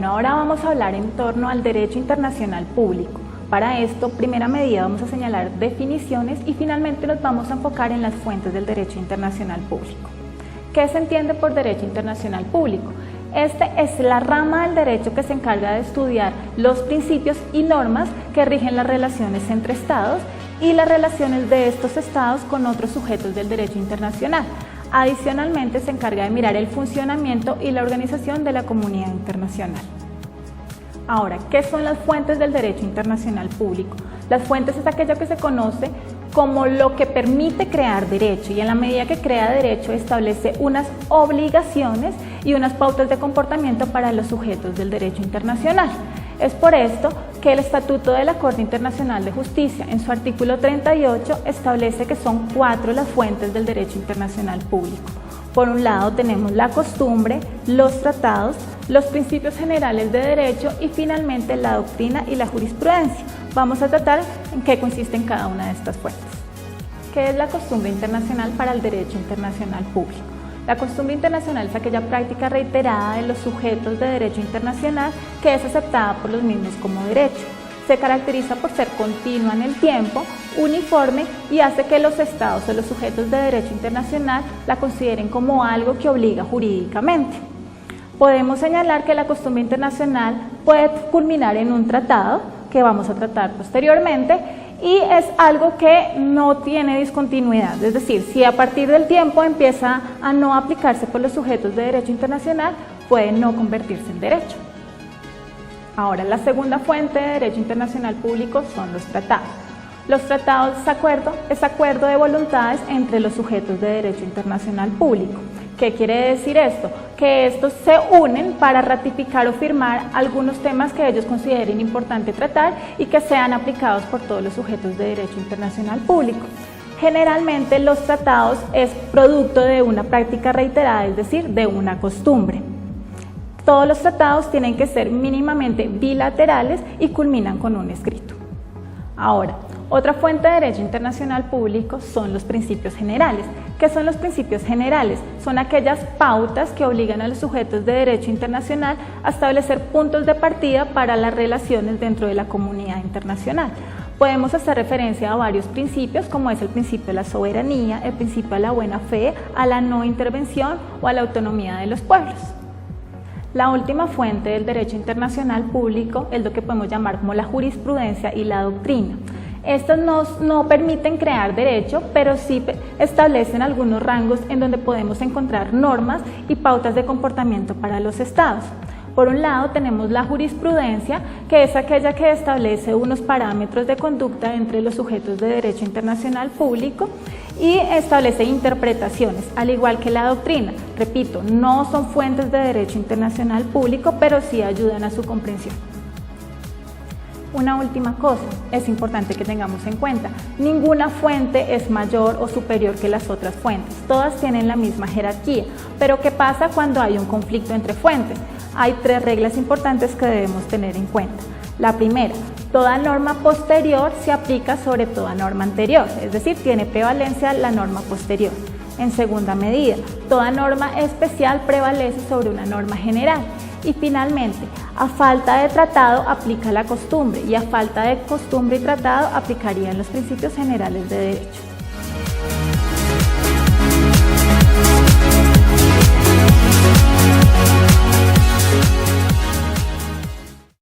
Bueno, ahora vamos a hablar en torno al derecho internacional público. Para esto, primera medida, vamos a señalar definiciones y finalmente nos vamos a enfocar en las fuentes del derecho internacional público. ¿Qué se entiende por derecho internacional público? Este es la rama del derecho que se encarga de estudiar los principios y normas que rigen las relaciones entre estados y las relaciones de estos estados con otros sujetos del derecho internacional. Adicionalmente, se encarga de mirar el funcionamiento y la organización de la comunidad internacional. Ahora, ¿qué son las fuentes del derecho internacional público? Las fuentes es aquello que se conoce como lo que permite crear derecho y en la medida que crea derecho establece unas obligaciones y unas pautas de comportamiento para los sujetos del derecho internacional. Es por esto que el Estatuto de la Corte Internacional de Justicia, en su artículo 38, establece que son 4 las fuentes del derecho internacional público. Por un lado tenemos la costumbre, los tratados, los principios generales de derecho y finalmente la doctrina y la jurisprudencia. Vamos a tratar en qué consisten cada una de estas fuentes. ¿Qué es la costumbre internacional para el derecho internacional público? La costumbre internacional es aquella práctica reiterada de los sujetos de derecho internacional que es aceptada por los mismos como derecho. Se caracteriza por ser continua en el tiempo, uniforme y hace que los estados o los sujetos de derecho internacional la consideren como algo que obliga jurídicamente. Podemos señalar que la costumbre internacional puede culminar en un tratado, que vamos a tratar posteriormente, y es algo que no tiene discontinuidad, es decir, si a partir del tiempo empieza a no aplicarse por los sujetos de derecho internacional, puede no convertirse en derecho. Ahora, la segunda fuente de derecho internacional público son los tratados. Los tratados es acuerdo de voluntades entre los sujetos de derecho internacional público. ¿Qué quiere decir esto? Que estos se unen para ratificar o firmar algunos temas que ellos consideren importante tratar y que sean aplicados por todos los sujetos de derecho internacional público. Generalmente los tratados es producto de una práctica reiterada, es decir, de una costumbre. Todos los tratados tienen que ser mínimamente bilaterales y culminan con un escrito. Ahora, otra fuente de derecho internacional público son los principios generales. ¿Qué son los principios generales? Son aquellas pautas que obligan a los sujetos de derecho internacional a establecer puntos de partida para las relaciones dentro de la comunidad internacional. Podemos hacer referencia a varios principios, como es el principio de la soberanía, el principio de la buena fe, a la no intervención o a la autonomía de los pueblos. La última fuente del derecho internacional público es lo que podemos llamar como la jurisprudencia y la doctrina. Estas no permiten crear derecho, pero sí establecen algunos rangos en donde podemos encontrar normas y pautas de comportamiento para los estados. Por un lado tenemos la jurisprudencia, que es aquella que establece unos parámetros de conducta entre los sujetos de derecho internacional público y establece interpretaciones, al igual que la doctrina. Repito, no son fuentes de derecho internacional público, pero sí ayudan a su comprensión. Una última cosa, es importante que tengamos en cuenta, ninguna fuente es mayor o superior que las otras fuentes, todas tienen la misma jerarquía, pero ¿qué pasa cuando hay un conflicto entre fuentes? Hay 3 reglas importantes que debemos tener en cuenta. La primera, toda norma posterior se aplica sobre toda norma anterior, es decir, tiene prevalencia la norma posterior. En segunda medida, toda norma especial prevalece sobre una norma general. Y finalmente, a falta de tratado aplica la costumbre y a falta de costumbre y tratado aplicarían los principios generales de derecho.